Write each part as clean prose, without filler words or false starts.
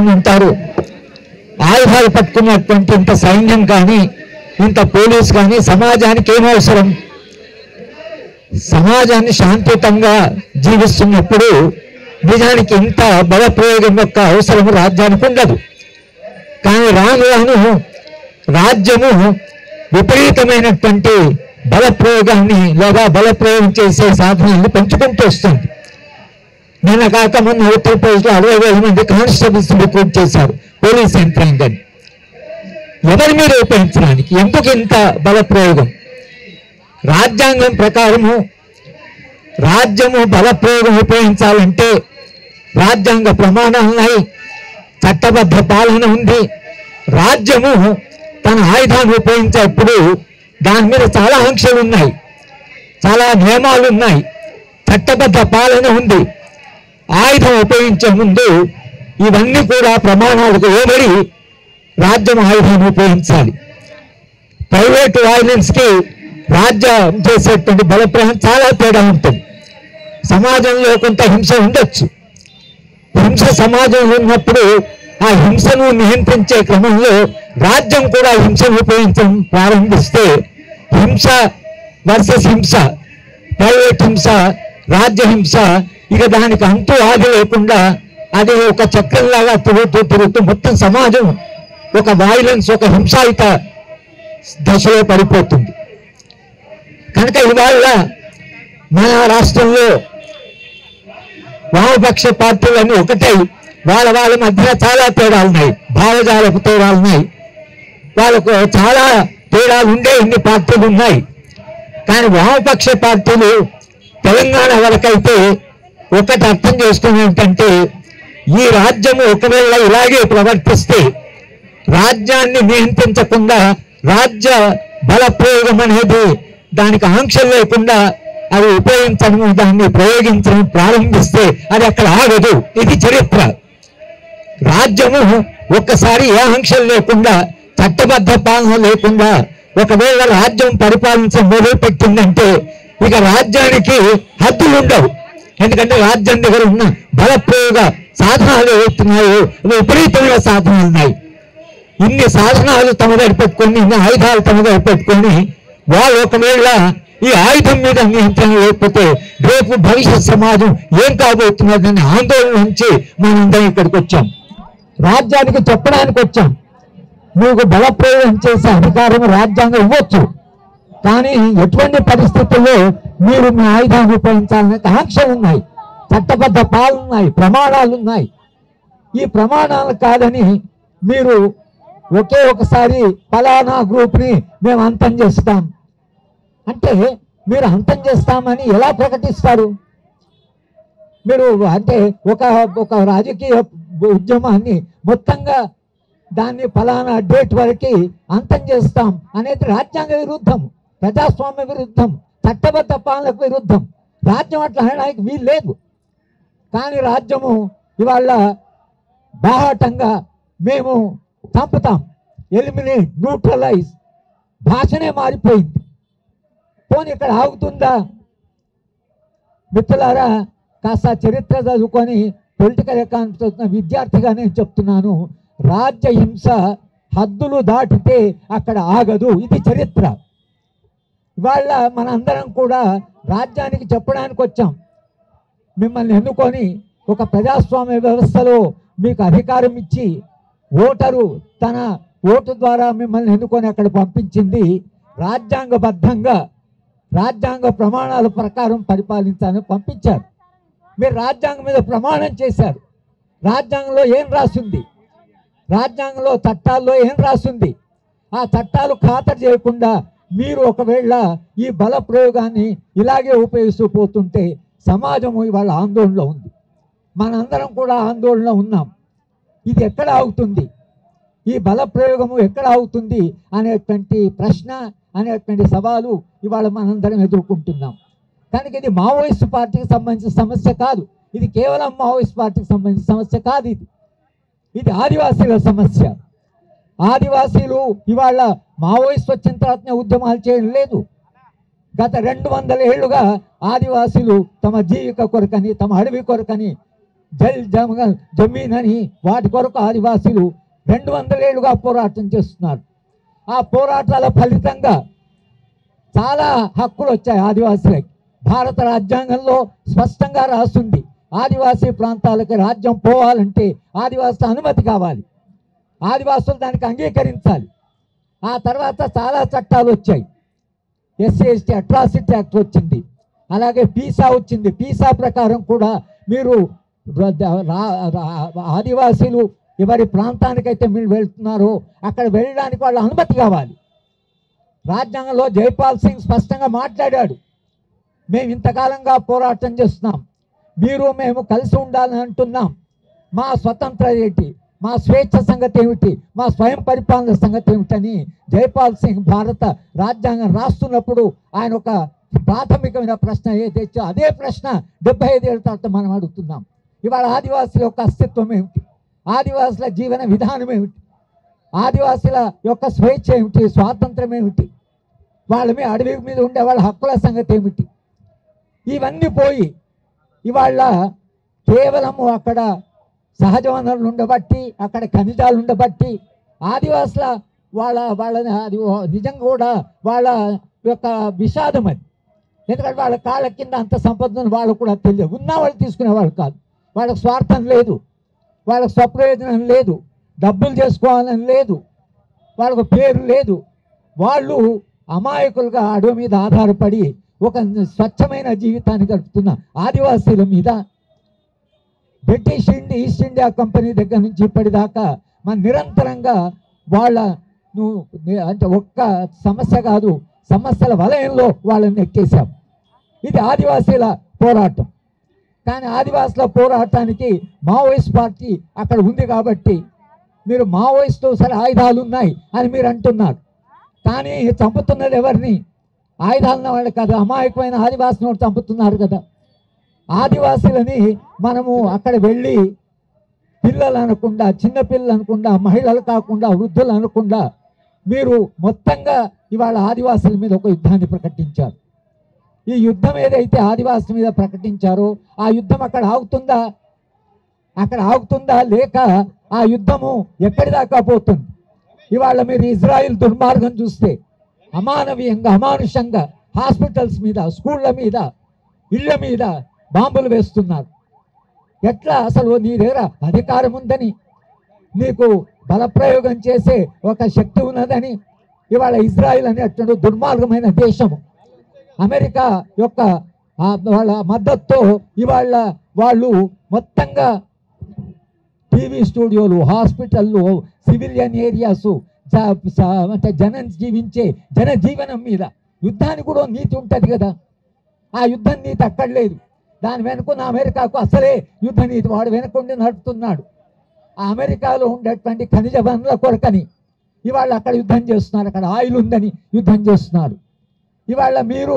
పట్టుకుని ఉంటారు. ఆయుధాలు పట్టుకున్నటువంటి ఇంత సైన్యం కానీ ఇంత పోలీస్ కానీ సమాజానికి ఏమవసరం? సమాజాన్ని శాంతియుతంగా జీవిస్తున్నప్పుడు నిజానికి ఇంత బలప్రయోగం యొక్క అవసరం రాజ్యానికి ఉండదు. కానీ రాను రాను రాజ్యము విపరీతమైనటువంటి బలప్రయోగాన్ని లేదా బలప్రయోగం చేసే సాధనాన్ని పెంచుకుంటూ వస్తుంది. నిన్న కాక మొన్న ఉత్తరప్రదేశ్లో 60,000 మంది కానిస్టేబుల్స్ రిక్రూట్ చేశారు పోలీస్ యంత్రాంగాన్ని. ఎవరి మీద ఉపయోగించడానికి? ఎందుకు ఇంత బలప్రయోగం? రాజ్యాంగం ప్రకారము రాజ్యము బలప్రయోగం ఉపయోగించాలంటే రాజ్యాంగ ప్రమాణాలు ఉన్నాయి, చట్టబద్ధ పాలన ఉంది. రాజ్యము తన ఆయుధాన్ని ఉపయోగించేప్పుడు దాని మీద చాలా ఆంక్షలు ఉన్నాయి, చాలా నియమాలు ఉన్నాయి, చట్టబద్ధ పాలన ఉంది. ఆయుధం ఉపయోగించే ముందు ఇవన్నీ కూడా ప్రమాణాలకు లోబడి రాజ్యం ఆయుధాన్ని ఉపయోగించాలి. ప్రైవేట్ వైలెన్స్కి రాజ్యం చేసేటువంటి బలప్రయోగం చాలా తేడా ఉంటుంది. సమాజంలో కొంత హింస ఉండొచ్చు. హింస సమాజంలో ఉన్నప్పుడు ఆ హింసను నియంత్రించే క్రమంలో రాజ్యం కూడా హింసను ఉపయోగించడం ప్రారంభిస్తే హింస వర్సెస్ హింస, ప్రైవేట్ హింస, రాజ్య హింస, ఇక దానికి అంతు ఆది లేకుండా అది ఒక చక్రంలాగా తిరుగుతూ మొత్తం సమాజం ఒక వైలెన్స్, ఒక హింసాయుత దశలో పడిపోతుంది. కనుక ఇవాళ మన రాష్ట్రంలో వామపక్ష పార్టీలన్నీ ఒకటై వాళ్ళ మధ్య చాలా తేడాలు ఉన్నాయి, భావజాలకు తేడాలు ఉన్నాయి, వాళ్ళకు చాలా తేడాలు ఉండే ఇన్ని పార్టీలు ఉన్నాయి. కానీ వామపక్ష పార్టీలు తెలంగాణ వరకైతే ఒకటి అర్థం చేసుకుని ఏంటంటే ఈ రాజ్యము ఒకవేళ ఇలాగే ప్రవర్తిస్తే రాజ్యాన్ని నియంత్రించకుండా రాజ్య బలప్రయోగం అనేది దానికి ఆంక్షలు లేకుండా అది ఉపయోగించడం, దాన్ని ప్రయోగించడం ప్రారంభిస్తే అది అక్కడ ఆగదు. ఇది చరిత్ర. రాజ్యము ఒక్కసారి ఏ ఆంక్షలు లేకుండా చట్టబద్ధ పాలన లేకుండా ఒకవేళ రాజ్యం పరిపాలించడం మొదలుపెట్టిందంటే ఇక రాజ్యానికి హద్దులు ఉండవు. ఎందుకంటే రాజ్యం దగ్గర ఉన్న బలప్రయోగ సాధనాలు ఏవైతున్నాయో విపరీతమైన సాధనాలు ఉన్నాయి. ఇన్ని సాధనాలు తమ దగ్గర పెట్టుకొని, ఇన్ని ఆయుధాలు తమ దగ్గర పెట్టుకొని వాళ్ళు ఒకవేళ ఈ ఆయుధం మీద నియంత్రణ లేకపోతే రేపు భవిష్యత్ సమాజం ఏం కాబోతున్నదని ఆందోళన నుంచి మనందరం ఇక్కడికి వచ్చాం. రాజ్యానికి చెప్పడానికి వచ్చాం, మీకు బలప్రయోగం చేసే అధికారం రాజ్యాంగం ఇవ్వచ్చు, కానీ ఎటువంటి పరిస్థితుల్లో మీరు మీ ఆయుధాన్ని ఉపయోగించాలనే ఆంక్షలు ఉన్నాయి, చట్టబద్ధ పాలన ఉన్నాయి, ప్రమాణాలు ఉన్నాయి. ఈ ప్రమాణాలు కాదని మీరు ఒకే ఒకసారి ఫలానా గ్రూప్ని మేము అంతం చేస్తాం అంటే మీరు అంతం చేస్తామని ఎలా ప్రకటిస్తారు? మీరు అంటే ఒక రాజకీయ ఉద్యమాన్ని మొత్తంగా దాన్ని ఫలానా డేట్ వరకు అంతం చేస్తాం అనేది రాజ్యాంగ విరుద్ధం, ప్రజాస్వామ్య విరుద్ధం, చట్టబద్ధ పాలనకు విరుద్ధం. రాజ్యం అట్లా అనడానికి వీలు లేదు. కానీ రాజ్యము ఇవాళ బాహాటంగా మేము చంపుతాం, ఎలిమినేట్, న్యూట్రలైజ్, భాషనే మారిపోయింది. పోనీ ఇక్కడ ఆగుతుందా? మిత్రులారా, కాస్త చరిత్ర చదువుకొని పొలిటికల్ ఎకానమిక్స్ చదువుతున్న విద్యార్థిగా నేను చెప్తున్నాను, రాజ్య హింస హద్దులు దాటితే అక్కడ ఆగదు. ఇది చరిత్ర. ఇవాళ మన అందరం కూడా రాజ్యానికి చెప్పడానికి వచ్చాం, మిమ్మల్ని ఎన్నుకొని ఒక ప్రజాస్వామ్య వ్యవస్థలో మీకు అధికారం ఇచ్చి ఓటరు తన ఓటు ద్వారా మిమ్మల్ని ఎన్నుకొని అక్కడ పంపించింది రాజ్యాంగబద్ధంగా రాజ్యాంగ ప్రమాణాల ప్రకారం పరిపాలించాలని పంపించారు. మీరు రాజ్యాంగం మీద ప్రమాణం చేశారు. రాజ్యాంగంలో ఏం రాసింది? రాజ్యాంగంలో చట్టాల్లో ఏం రాసింది? ఆ చట్టాలు ఖాతరు చేయకుండా మీరు ఒకవేళ ఈ బల ప్రయోగాన్ని ఇలాగే ఉపయోగిస్తూ పోతుంటే సమాజము ఇవాళ ఆందోళనలో ఉంది. మనందరం కూడా ఆందోళనలో ఉన్నాం. ఇది ఎక్కడ ఆగుతుంది? ఈ బల ప్రయోగము ఎక్కడ ఆగుతుంది అనేటువంటి ప్రశ్న, అనేటువంటి సవాలు ఇవాళ మనందరం ఎదుర్కొంటున్నాం. కనుక ఇది మావోయిస్ట్ పార్టీకి సంబంధించిన సమస్య కాదు. ఇది కేవలం మావోయిస్ట్ పార్టీకి సంబంధించిన సమస్య కాదు. ఇది ఆదివాసీల సమస్య. ఆదివాసీలు ఇవాళ మావోయిస్ట్ వచ్చిన తర్వాత ఉద్యమాలు చేయడం లేదు. గత 200 ఏళ్లుగా ఆదివాసీలు తమ జీవిక కొరకని, తమ అడవి కొరకని జమీన్ అని వాటి కొరకు ఆదివాసీలు 200 ఏళ్ళుగా పోరాటం చేస్తున్నారు. ఆ పోరాటాల ఫలితంగా చాలా హక్కులు వచ్చాయి ఆదివాసీలకి. భారత రాజ్యాంగంలో స్పష్టంగా రాస్తుంది, ఆదివాసీ ప్రాంతాలకి రాజ్యం పోవాలంటే ఆదివాసుల అనుమతి కావాలి, ఆదివాసులు దానికి అంగీకరించాలి. ఆ తర్వాత చాలా చట్టాలు వచ్చాయి. ఎస్సీ ఎస్టీ అట్రాసిటీ యాక్ట్ వచ్చింది, అలాగే పీసా వచ్చింది. పీసా ప్రకారం కూడా మీరు ఆదివాసీలు ఎవరి ప్రాంతానికైతే మీరు వెళ్తున్నారో అక్కడ వెళ్ళడానికి వాళ్ళ అనుమతి కావాలి. రాజ్యాంగంలో జైపాల్ సింగ్ స్పష్టంగా మాట్లాడాడు, మేము ఇంతకాలంగా పోరాటం చేస్తున్నాం, మీరు మేము కలిసి ఉండాలని అంటున్నాం, మా స్వతంత్రం ఏంటి, మా స్వేచ్ఛ సంగతి ఏమిటి, మా స్వయం పరిపాలన సంగతి ఏమిటని జైపాల్ సింగ్ భారత రాజ్యాంగం రాస్తున్నప్పుడు ఆయన ఒక ప్రాథమికమైన ప్రశ్న ఏదైతే అదే ప్రశ్న 75 ఏళ్ళ తర్వాత మనం అడుగుతున్నాం. ఇవాళ ఆదివాసుల యొక్క అస్తిత్వం ఏమిటి, ఆదివాసుల జీవన విధానం ఏమిటి, ఆదివాసుల యొక్క స్వేచ్ఛ ఏమిటి, స్వాతంత్రం ఏమిటి, వాళ్ళ మీద అడవి మీద ఉండే వాళ్ళ హక్కుల సంగతి ఏమిటి, ఇవన్నీ పోయి ఇవాళ కేవలము అక్కడ సహజ వనరులు ఉండబట్టి, అక్కడ ఖనిజాలు ఉండబట్టి ఆదివాసుల వాళ్ళని అది నిజంగా కూడా వాళ్ళ యొక్క విషాదం అది. ఎందుకంటే వాళ్ళ కాళ్ళ కింద అంత సంపదను వాళ్ళు కూడా తెలియదు, ఉన్న వాళ్ళు తీసుకునేవాళ్ళు కాదు, వాళ్ళకి స్వార్థం లేదు, వాళ్ళకి స్వప్రయోజనం లేదు, డబ్బులు చేసుకోవాలని లేదు, వాళ్ళకు పేరు లేదు. వాళ్ళు అమాయకులుగా అడవి మీద ఆధారపడి ఒక స్వచ్ఛమైన జీవితాన్ని గడుపుతున్న ఆదివాసీల మీద బ్రిటిష్ ఈస్ట్ ఇండియా కంపెనీ దగ్గర నుంచి ఇప్పటిదాకా మన నిరంతరంగా అంటే ఒక్క సమస్య కాదు, సమస్యల వలయంలో వాళ్ళని నెట్టేశాం. ఇది ఆదివాసీల పోరాటం. కానీ ఆదివాసుల పోరాటానికి మావోయిస్ట్ పార్టీ అక్కడ ఉంది కాబట్టి మీరు మావోయిస్టు సరే ఆయుధాలు ఉన్నాయి అని మీరు అంటున్నారు, కానీ చంపుతున్నది ఎవరిని? ఆయుధాలున్న వాళ్ళు కదా, అమాయకమైన ఆదివాసులను చంపుతున్నారు కదా. ఆదివాసులని మనము అక్కడ వెళ్ళి పిల్లలు అనకుండా, చిన్నపిల్లలు అనకుండా, మహిళలు కాకుండా, వృద్ధులు అనకుండా మీరు మొత్తంగా ఇవాళ ఆదివాసుల మీద ఒక యుద్ధాన్ని ప్రకటించారు. ఈ యుద్ధం ఏదైతే ఆదివాసుల మీద ప్రకటించారో ఆ యుద్ధం అక్కడ ఆగుతుందా? అక్కడ ఆగుతుందా లేక ఆ యుద్ధము ఎక్కడి దాకా పోతుంది? ఇవాళ మీరు ఇజ్రాయిల్ దుర్మార్గం చూస్తే అమానవీయంగా, అమానుషంగా హాస్పిటల్స్ మీద, స్కూళ్ళ మీద, ఇళ్ళ మీద బాంబులు వేస్తున్నారు. ఎట్లా అసలు నీ దగ్గర అధికారం ఉందని, నీకు బలప్రయోగం చేసే ఒక శక్తి ఉన్నదని ఇవాళ ఇజ్రాయిల్ అనేటువంటి దుర్మార్గమైన దేశము అమెరికా యొక్క వాళ్ళ మద్దతుతో ఇవాళ వాళ్ళు మొత్తంగా టీవీ స్టూడియోలు, హాస్పిటళ్ళు, సివిలియన్ ఏరియాసు, అంటే జీవించే జనజీవనం మీద యుద్ధానికి కూడా నీతి ఉంటుంది కదా. ఆ యుద్ధం నీతి అక్కడ లేదు. దాని వెనుకున్న అమెరికాకు అసలే యుద్ధ నీతి వాడు వెనుకుండి నడుపుతున్నాడు. ఆ అమెరికాలో ఉండేటువంటి ఖనిజ వనరుల కొరకని ఇవాళ అక్కడ యుద్ధం చేస్తున్నారు, అక్కడ ఆయిల్ ఉందని యుద్ధం చేస్తున్నారు. ఇవాళ మీరు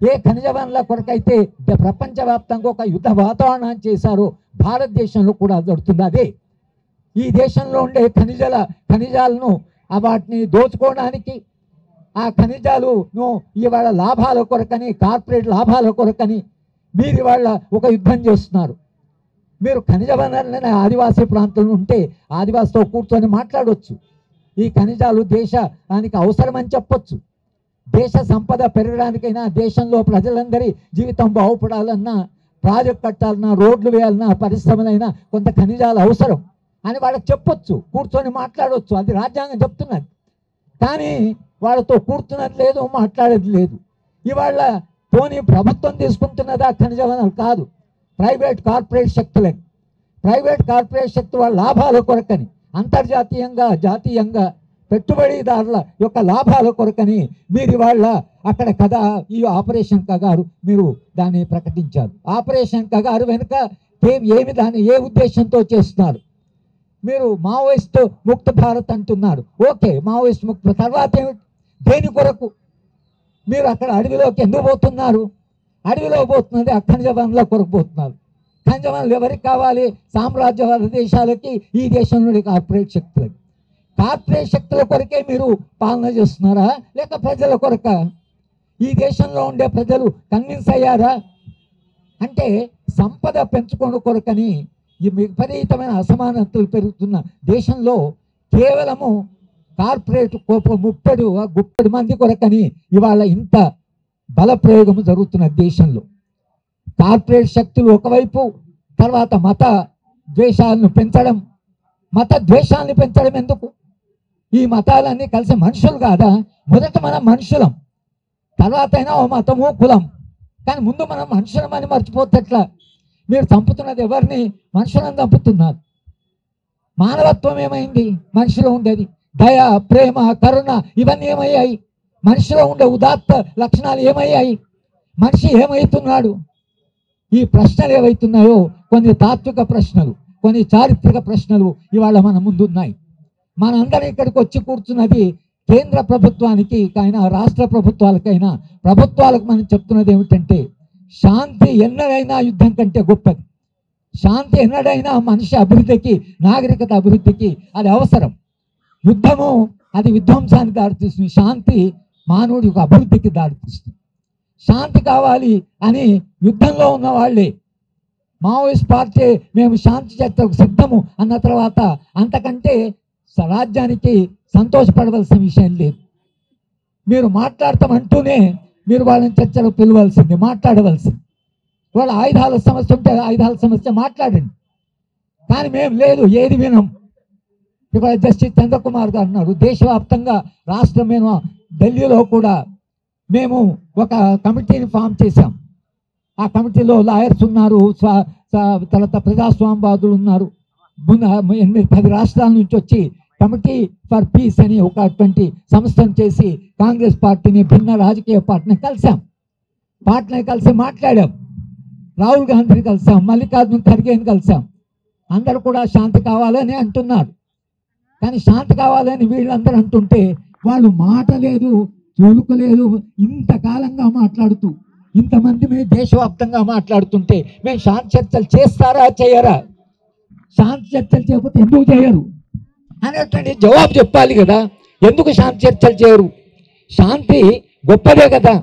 ఏ ఖనిజ వనరుల కొరకైతే ప్రపంచవ్యాప్తంగా ఒక యుద్ధ వాతావరణాన్ని చేశారో భారతదేశంలో కూడా జరుగుతుంది అదే. ఈ దేశంలో ఉండే ఖనిజాలను వాటిని దోచుకోవడానికి, ఆ ఖనిజాలను ఇవాళ లాభాల కొరకని, కార్పొరేట్ లాభాల కొరకని మీరు ఇవాళ ఒక యుద్ధం చేస్తున్నారు. మీరు ఖనిజ వనరులైన ఆదివాసీ ప్రాంతంలో ఉంటే ఆదివాసితో కూర్చొని మాట్లాడవచ్చు. ఈ ఖనిజాలు దేశానికి అవసరమని చెప్పొచ్చు. దేశ సంపద పెరగడానికైనా, దేశంలో ప్రజలందరి జీవితం బాగుపడాలన్నా, ప్రాజెక్ట్ కట్టాలన్నా, రోడ్లు వేయాలన్నా, పరిశ్రమలైనా కొంత ఖనిజాలు అవసరం అని వాళ్ళకి చెప్పొచ్చు, కూర్చొని మాట్లాడవచ్చు. అది రాజ్యాంగం చెప్తున్నది. కానీ వాళ్ళతో కూర్చున్నది లేదు, మాట్లాడేది లేదు. ఇవాళ పోనీ ప్రభుత్వం తీసుకుంటున్నదా ఖనిజ వనరులు? కాదు, ప్రైవేట్ కార్పొరేట్ శక్తులని. ప్రైవేట్ కార్పొరేట్ శక్తి వాళ్ళ లాభాల కొరకని, అంతర్జాతీయంగా జాతీయంగా పెట్టుబడిదారుల యొక్క లాభాల కొరకని మీరు వాళ్ళ అక్కడ కదా ఈ ఆపరేషన్ కగారు మీరు దాన్ని ప్రకటించారు. ఆపరేషన్ కగారు వెనుక ఏ ఉద్దేశంతో చేస్తున్నారు? మీరు మావోయిస్ట్ ముక్త భారత్ అంటున్నారు. ఓకే, మావోయిస్ట్ ముక్త తర్వాత ఏమిటి? దేని కొరకు మీరు అక్కడ అడవిలోకి ఎందుకు పోతున్నారు? అడవిలో పోతున్నది ఆ ఖనిజ వనరుల కొరకు పోతున్నారు. ఖనిజ వనరులు ఎవరికి కావాలి? సామ్రాజ్యవాద దేశాలకి, ఈ దేశంలోని కార్పొరేట్ శక్తులకి. కార్పొరేట్ శక్తుల కొరకే మీరు పాలన చేస్తున్నారా లేక ప్రజల కొరక? ఈ దేశంలో ఉండే ప్రజలు కన్విన్స్ అయ్యారా? అంటే సంపద పెంచుకోవడం కొరకని ఈ విపరీతమైన అసమానతలు పెరుగుతున్న దేశంలో కేవలము కార్పొరేట్ గుప్పెడు మంది కొరకని ఇవాళ ఇంత బల ప్రయోగం జరుగుతున్న దేశంలో కార్పొరేట్ శక్తులు ఒకవైపు, తర్వాత మత ద్వేషాలను పెంచడం. మత ద్వేషాలను పెంచడం ఎందుకు? ఈ మతాలన్నీ కలిసి మనుషులు కాదా? మొదట మనం మనుషులం, తర్వాత అయినా ఓ మతము కులం, కానీ ముందు మనం మనుషులమని మర్చిపోతే ఎట్లా? మీరు చంపుతున్నది ఎవరిని? మనుషులను చంపుతున్నారు. మానవత్వం ఏమైంది? మనిషిలో ఉండేది దయ, ప్రేమ, కరుణ ఇవన్నీ ఏమయ్యాయి? మనిషిలో ఉండే ఉదాత్త లక్షణాలు ఏమయ్యాయి? మనిషి ఏమవుతున్నాడు? ఈ ప్రశ్నలు ఏవైతున్నాయో కొన్ని తాత్విక ప్రశ్నలు, కొన్ని చారిత్రక ప్రశ్నలు ఇవాళ మన ముందున్నాయి. మనందరం ఇక్కడికి వచ్చి కూర్చున్నది కేంద్ర ప్రభుత్వానికి అయినా రాష్ట్ర ప్రభుత్వాలకైనా ప్రభుత్వాలకు మనం చెప్తున్నది ఏమిటంటే, శాంతి ఎన్నడైనా యుద్ధం కంటే గొప్పది. శాంతి ఎన్నడైనా మనిషి అభివృద్ధికి, నాగరికత అభివృద్ధికి అది అవసరం. యుద్ధము అది విధ్వంసానికి దారితీస్తుంది, శాంతి మానవుడి యొక్క అభివృద్ధికి దారితీస్తుంది. శాంతి కావాలి అని యుద్ధంలో ఉన్న వాళ్ళే మావోయిస్ట్ పార్టీ మేము శాంతి చర్చలకు సిద్ధము అన్న తర్వాత అంతకంటే రాజ్యానికి సంతోషపడవలసిన విషయం లేదు. మీరు మాట్లాడతామంటూనే మీరు వాళ్ళని చర్చలకు పిలవాల్సింది, మాట్లాడవలసింది. వాళ్ళ ఆయుధాల సమస్య ఉంటే ఆయుధాల సమస్య మాట్లాడండి, కానీ మేము లేదు, ఏది వినం. ఇక్కడ జస్టిస్ చంద్రకుమార్ గారు అన్నారు, దేశవ్యాప్తంగా రాష్ట్రం మేము ఢిల్లీలో కూడా మేము ఒక కమిటీని ఫామ్ చేశాం. ఆ కమిటీలో లాయర్స్ ఉన్నారు, తర్వాత ప్రజాస్వామ్యవాదులు ఉన్నారు. 8-10 రాష్ట్రాల నుంచి వచ్చి కమిటీ ఫర్ పీస్ అని ఒక అటువంటి సంస్థను చేసి కాంగ్రెస్ పార్టీని, భిన్న రాజకీయ పార్టీని కలిసాం. పార్టీని కలిసి మాట్లాడాం. రాహుల్ గాంధీని కలిసాం, మల్లికార్జున ఖర్గేని కలిసాం. అందరూ కూడా శాంతి కావాలని అంటున్నారు. కానీ శాంతి కావాలని వీళ్ళందరూ అంటుంటే వాళ్ళు మాట లేదు, చోలుకు లేదు. ఇంతకాలంగా మాట్లాడుతూ ఇంతమంది మేము దేశవ్యాప్తంగా మాట్లాడుతుంటే మేము శాంతి చర్చలు చేస్తారా చేయరా? శాంతి చర్చలు చేయకపోతే ఎందుకు చేయరు అనేటువంటి జవాబు చెప్పాలి కదా. ఎందుకు శాంతి చర్చలు చేయరు? శాంతి గొప్పదే కదా.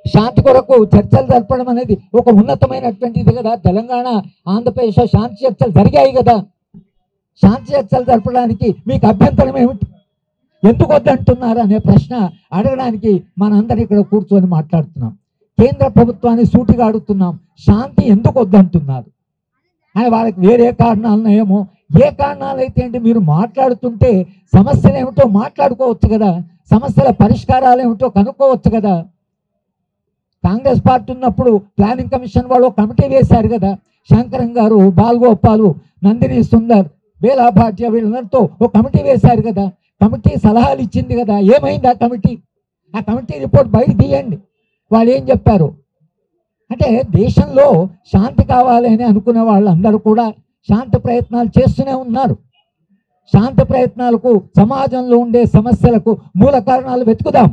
శాంతి కొరకు చర్చలు జరపడం అనేది ఒక ఉన్నతమైనటువంటిది కదా. తెలంగాణ, ఆంధ్రప్రదేశ్లో శాంతి చర్చలు జరిగాయి కదా. శాంతి చర్చలు జరపడానికి మీకు అభ్యంతరం ఏమిటి? ఎందుకు వద్దంటున్నారు అనే ప్రశ్న అడగడానికి మనందరం ఇక్కడ కూర్చొని మాట్లాడుతున్నాం. కేంద్ర ప్రభుత్వాన్ని సూటిగా అడుగుతున్నాం, శాంతి ఎందుకు వద్దంటున్నారు అని. వాళ్ళకి వేరే కారణాలు ఏమో, ఏ కారణాలు అయితే ఏంటి, మీరు మాట్లాడుతుంటే సమస్యలు ఏమిటో మాట్లాడుకోవచ్చు కదా, సమస్యల పరిష్కారాలు ఏమిటో కనుక్కోవచ్చు కదా. కాంగ్రెస్ పార్టీ ఉన్నప్పుడు ప్లానింగ్ కమిషన్ వాళ్ళు కమిటీ వేశారు కదా. శంకరం గారు, బాలగోపాలు, నందిని సుందర్, బేలా భాటియా వీళ్ళందరితో ఒక కమిటీ వేశారు కదా. కమిటీ సలహాలు ఇచ్చింది కదా. ఏమైంది ఆ కమిటీ? ఆ కమిటీ రిపోర్ట్ బయట తీయండి. వాళ్ళు ఏం చెప్పారు అంటే, దేశంలో శాంతి కావాలని అనుకునే వాళ్ళందరూ కూడా శాంతి ప్రయత్నాలు చేస్తూనే ఉన్నారు. శాంతి ప్రయత్నాలకు, సమాజంలో ఉండే సమస్యలకు మూల కారణాలు వెతుకుదాం.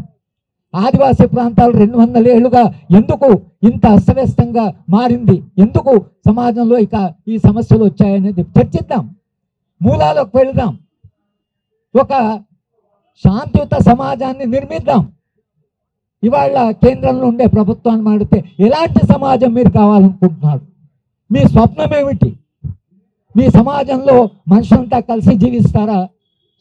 ఆదివాసీ ప్రాంతాలు 200 ఏళ్లుగా ఎందుకు ఇంత అస్తవ్యస్తంగా మారింది, ఎందుకు సమాజంలో ఇక ఈ సమస్యలు వచ్చాయనేది చర్చిద్దాం, మూలాలకు వెళదాం, ఒక శాంతియుత సమాజాన్ని నిర్మిద్దాం. ఇవాళ కేంద్రంలో ఉండే ప్రభుత్వాన్ని మాడితే ఎలాంటి సమాజం మీరు కావాలనుకుంటున్నారు? మీ స్వప్నం ఏమిటి? మీ సమాజంలో మనుషులంతా కలిసి జీవిస్తారా?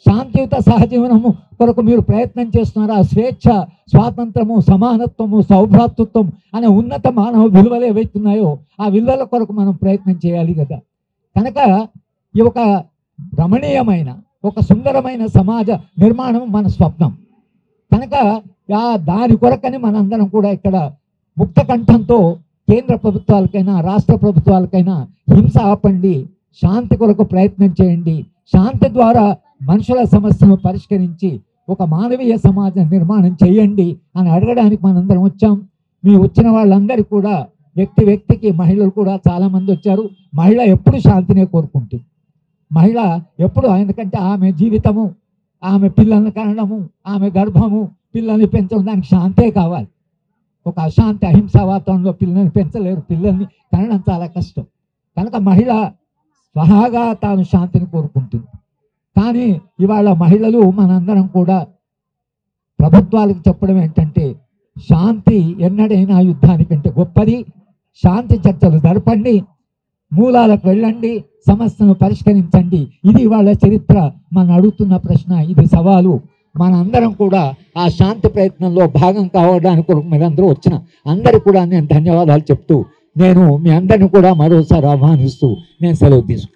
శాంతియుత సహజీవనము కొరకు మీరు ప్రయత్నం చేస్తున్నారా? స్వేచ్ఛ, స్వాతంత్రము, సమానత్వము, సౌభ్రాతృత్వం అనే ఉన్నత మానవ విలువలు ఏవైతున్నాయో ఆ విలువల కొరకు మనం ప్రయత్నం చేయాలి కదా. కనుక ఈ ఒక రమణీయమైన, ఒక సుందరమైన సమాజ నిర్మాణం మన స్వప్నం. కనుక దాని కొరకని మనందరం కూడా ఇక్కడ ముక్త కంఠంతో కేంద్ర ప్రభుత్వాలకైనా రాష్ట్ర ప్రభుత్వాలకైనా హింస ఆపండి, శాంతి కొరకు ప్రయత్నం చేయండి, శాంతి ద్వారా మనుషుల సమస్యను పరిష్కరించి ఒక మానవీయ సమాజ నిర్మాణం చేయండి అని అడగడానికి మనందరం వచ్చాం. మీ వచ్చిన వాళ్ళందరికీ కూడా వ్యక్తికి, మహిళలు కూడా చాలామంది వచ్చారు. మహిళ ఎప్పుడు శాంతినే కోరుకుంటుంది. మహిళ ఎప్పుడు, ఎందుకంటే ఆమె జీవితము, ఆమె పిల్లల్ని కనడము, ఆమె గర్భము, పిల్లల్ని పెంచడం, దానికి శాంతే కావాలి. ఒక అశాంతి, అహింసా వాతావరణంలో పిల్లల్ని పెంచలేరు, పిల్లల్ని కనడం చాలా కష్టం. కనుక మహిళ స్వహాగా తాను శాంతిని కోరుకుంటుంది. కానీ ఇవాళ మహిళలు మనందరం కూడా ప్రభుత్వాలకు చెప్పడం ఏంటంటే, శాంతి ఎన్నడైనా యుద్ధానికంటే గొప్పది, శాంతి చర్చలు జరపండి, మూలాలకు వెళ్ళండి, సమస్యను పరిష్కరించండి. ఇది వాళ్ళ చరిత్ర. మనం అడుగుతున్న ప్రశ్న, ఇది సవాలు. మన అందరం కూడా ఆ శాంతి ప్రయత్నంలో భాగం కావడానికి మీరందరూ వచ్చిన అందరికీ కూడా నేను ధన్యవాదాలు చెప్తూ, నేను మీ అందరిని కూడా మరోసారి ఆహ్వానిస్తూ నేను సెలవు తీసుకుంటాను.